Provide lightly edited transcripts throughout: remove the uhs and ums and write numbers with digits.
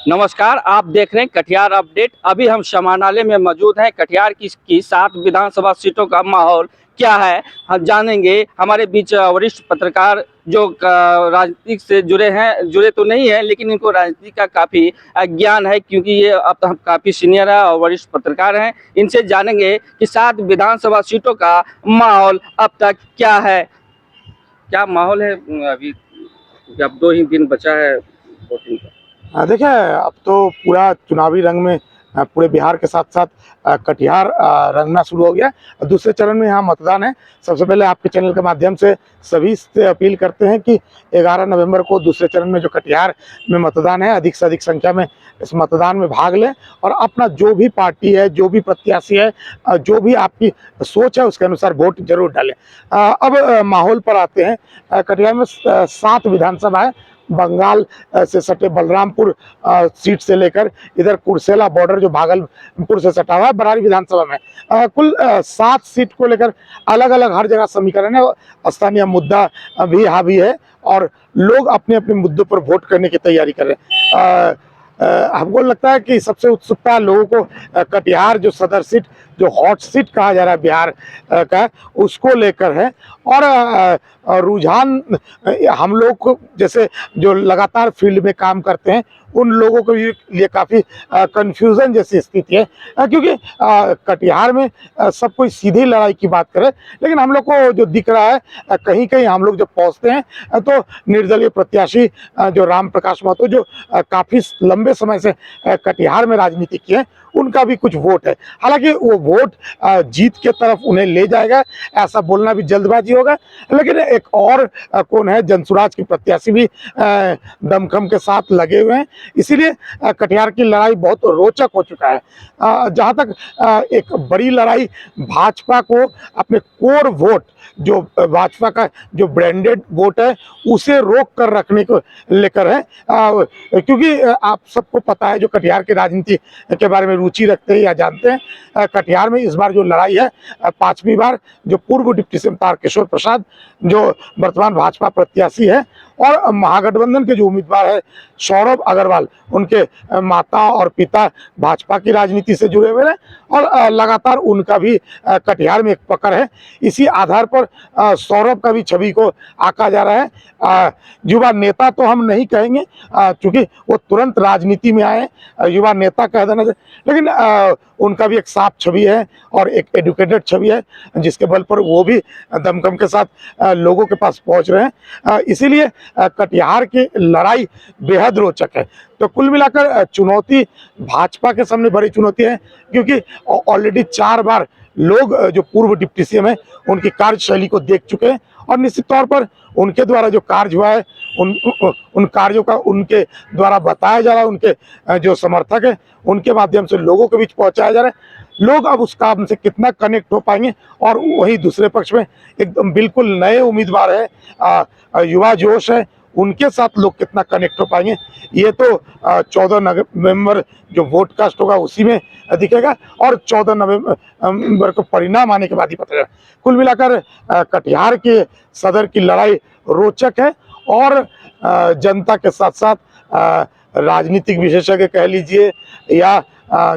नमस्कार, आप देख रहे हैं कटिहार अपडेट। अभी हम समानालय में मौजूद हैं। कटिहार की 7 विधानसभा सीटों का माहौल क्या है, हम जानेंगे। हमारे बीच वरिष्ठ पत्रकार जो राजनीति से जुड़े तो नहीं हैं, लेकिन इनको राजनीति का काफ़ी ज्ञान है, क्योंकि ये अब हम काफ़ी सीनियर है और वरिष्ठ पत्रकार हैं। इनसे जानेंगे कि 7 विधानसभा सीटों का माहौल अब तक क्या है, क्या माहौल है अभी, क्योंकि अब 2 ही दिन बचा है वोटिंग का। देखिए, अब तो पूरा चुनावी रंग में पूरे बिहार के साथ साथ कटिहार रंगना शुरू हो गया। दूसरे चरण में यहाँ मतदान है। सबसे पहले आपके चैनल के माध्यम से सभी से अपील करते हैं कि 11 नवंबर को दूसरे चरण में जो कटिहार में मतदान है, अधिक से अधिक संख्या में इस मतदान में भाग लें और अपना जो भी पार्टी है, जो भी प्रत्याशी है, जो भी आपकी सोच है, उसके अनुसार वोट जरूर डालें। अब माहौल पर आते हैं। कटिहार में 7 विधानसभा है। बंगाल से सटे बलरामपुर सीट से लेकर इधर कुर्सेला बॉर्डर जो भागलपुर से सटा हुआ है, बरारी विधानसभा में कुल 7 सीट को लेकर अलग अलग हर जगह समीकरण है। स्थानीय मुद्दा भी हावी है और लोग अपने अपने मुद्दों पर वोट करने की तैयारी कर रहे हैं। हमको लगता है कि सबसे उत्सुकता लोगों को कटिहार जो सदर सीट, जो हॉट सीट कहा जा रहा है बिहार का, उसको लेकर है। और रुझान हम लोग को, जैसे जो लगातार फील्ड में काम करते हैं, उन लोगों के लिए काफ़ी कंफ्यूजन जैसी स्थिति है। क्योंकि कटिहार में सब कोई सीधी लड़ाई की बात करे, लेकिन हम लोग को जो दिख रहा है, कहीं कहीं हम लोग जब पहुंचते हैं तो निर्दलीय प्रत्याशी जो राम प्रकाश महतो, जो काफ़ी लंबे समय से कटिहार में राजनीति की है, उनका भी कुछ वोट है। हालांकि वो वोट जीत के तरफ उन्हें ले जाएगा, ऐसा बोलना भी जल्दबाजी होगा। लेकिन एक और कौन है, जनसुराज की प्रत्याशी भी दमखम के साथ लगे हुए हैं। इसीलिए कटिहार की लड़ाई बहुत रोचक हो चुका है। जहां तक एक बड़ी लड़ाई भाजपा को अपने कोर वोट, जो भाजपा का जो ब्रांडेड वोट है, उसे रोक कर रखने को लेकर है। क्योंकि आप सबको पता है, जो कटिहार की राजनीति के बारे में रुचि रखते हैं या जानते हैं, कटिहार में इस बार जो लड़ाई है, 5वीं बार जो पूर्व डिप्टी सीएम तारकिशोर प्रसाद, जो वर्तमान भाजपा प्रत्याशी है, और महागठबंधन के जो उम्मीदवार है सौरभ अग्रवाल, उनके माता और पिता भाजपा की राजनीति से जुड़े हुए हैं और लगातार उनका भी कटिहार में एक पकड़ है। इसी आधार पर सौरभ का भी छवि को आंका जा रहा है। युवा नेता तो हम नहीं कहेंगे, क्योंकि वो तुरंत राजनीति में आए, युवा नेता कह देना, लेकिन उनका भी एक साफ छवि है और एक एडुकेटेड छवि है, जिसके बल पर वो भी दमखम के साथ लोगों के पास पहुंच रहे हैं। इसीलिए कटिहार की लड़ाई बेहद रोचक है। तो कुल मिलाकर चुनौती भाजपा के सामने बड़ी चुनौती है, क्योंकि ऑलरेडी 4 बार लोग जो पूर्व डिप्टी सीएम है, उनकी कार्यशैली को देख चुके हैं और निश्चित तौर पर उनके द्वारा जो कार्य हुआ है, उन कार्यों का उनके द्वारा बताया जा रहा है, उनके जो समर्थक है, उनके माध्यम से लोगों के बीच पहुंचाया जा रहा है। लोग अब उस काम से कितना कनेक्ट हो पाएंगे, और वहीं दूसरे पक्ष में एकदम बिल्कुल नए उम्मीदवार है, युवा जोश है, उनके साथ लोग कितना कनेक्ट हो पाएंगे, ये तो 14 नवंबर जो वोट कास्ट होगा उसी में दिखेगा, और 14 नवंबर को परिणाम आने के बाद ही पता चलेगा। कुल मिलाकर कटिहार के सदर की लड़ाई रोचक है और जनता के साथ साथ राजनीतिक विशेषज्ञ कह लीजिए या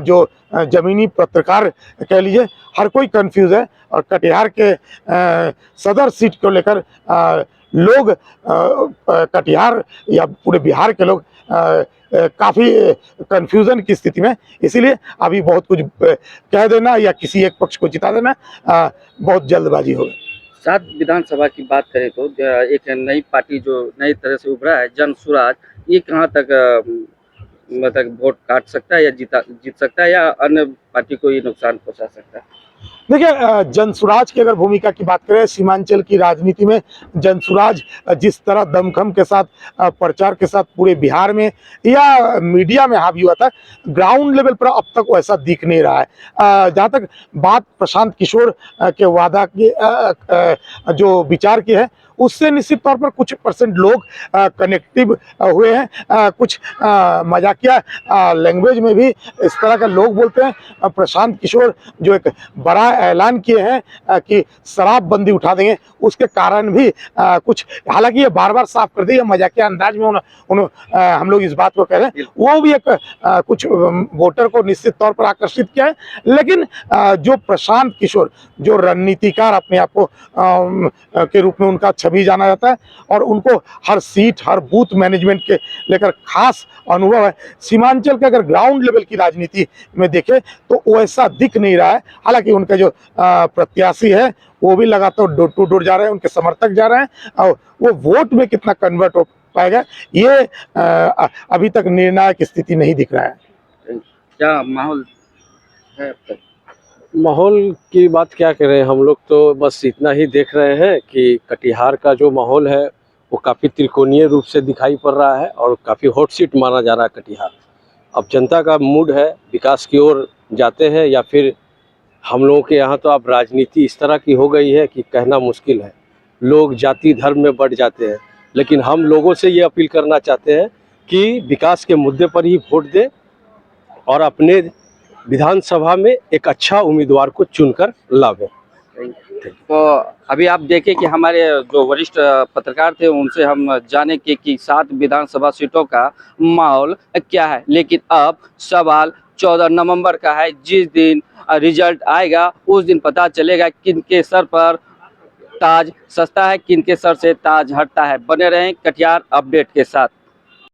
जो जमीनी पत्रकार कह लीजिए, हर कोई कंफ्यूज है। और कटिहार के सदर सीट को लेकर लोग, कटिहार या पूरे बिहार के लोग काफ़ी कंफ्यूजन की स्थिति में, इसीलिए अभी बहुत कुछ कह देना या किसी एक पक्ष को जिता देना बहुत जल्दबाजी होगा। 7 विधानसभा की बात करें तो एक नई पार्टी जो नई तरह से उभरा है, जनसुराज, ये कहाँ तक मतलब वोट काट सकता है या जीत सकता है, या अन्य पार्टी को ये नुकसान पहुंचा सकता है? देखिए, जनसुराज की अगर भूमिका की बात करें, सीमांचल की राजनीति में जनसुराज जिस तरह दमखम के साथ, प्रचार के साथ पूरे बिहार में या मीडिया में हावी हुआ था, ग्राउंड लेवल पर अब तक वैसा दिख नहीं रहा है। जहाँ तक बात प्रशांत किशोर के वादा की, जो विचार की है, उससे निश्चित तौर पर कुछ परसेंट लोग कनेक्टिव हुए हैं। कुछ मजाकिया लैंग्वेज में भी इस तरह का लोग बोलते हैं। प्रशांत किशोर जो एक बड़ा ऐलान किए हैं कि शराबबंदी उठा देंगे। उसके कारण भी कुछ, हालांकि ये बार बार साफ कर दिया मजाकिया अंदाज में हम लोग इस बात को कह रहे हैं, वो भी एक कुछ वोटर को निश्चित तौर पर आकर्षित किया है। लेकिन जो प्रशांत किशोर, जो रणनीतिकार अपने आप को के रूप में उनका छवि जाना जाता है, और उनको हर सीट हर बूथ मैनेजमेंट के लेकर खास अनुभव है। सीमांचल के अगर ग्राउंड लेवल की राजनीति में देखें तो वैसा दिख नहीं रहा है। हालांकि उनके जो प्रत्याशी है वो भी लगातार डोर टू डोर जा रहे हैं, उनके समर्थक जा रहे हैं, और वो वोट में कितना कन्वर्ट हो पाएगा ये अभी तक निर्णायक स्थिति नहीं दिख रहा है। क्या माहौल है अब तक? माहौल की बात क्या करें, हम लोग तो बस इतना ही देख रहे हैं कि कटिहार का जो माहौल है वो काफ़ी त्रिकोणीय रूप से दिखाई पड़ रहा है और काफ़ी हॉट सीट माना जा रहा है कटिहार। अब जनता का मूड है विकास की ओर जाते हैं या फिर हम लोगों के यहाँ तो अब राजनीति इस तरह की हो गई है कि कहना मुश्किल है। लोग जाति धर्म में बढ़ जाते हैं, लेकिन हम लोगों से ये अपील करना चाहते हैं कि विकास के मुद्दे पर ही वोट दें और अपने विधानसभा में एक अच्छा उम्मीदवार को चुनकर लावें। तो अभी आप देखें कि हमारे जो वरिष्ठ पत्रकार थे उनसे हम जाने कि 7 विधानसभा सीटों का माहौल क्या है। लेकिन अब सवाल 14 नवंबर का है, जिस दिन रिजल्ट आएगा उस दिन पता चलेगा किनके सर पर ताज सस्ता है, किनके सर से ताज हटता है। बने रहें कटिहार अपडेट के साथ।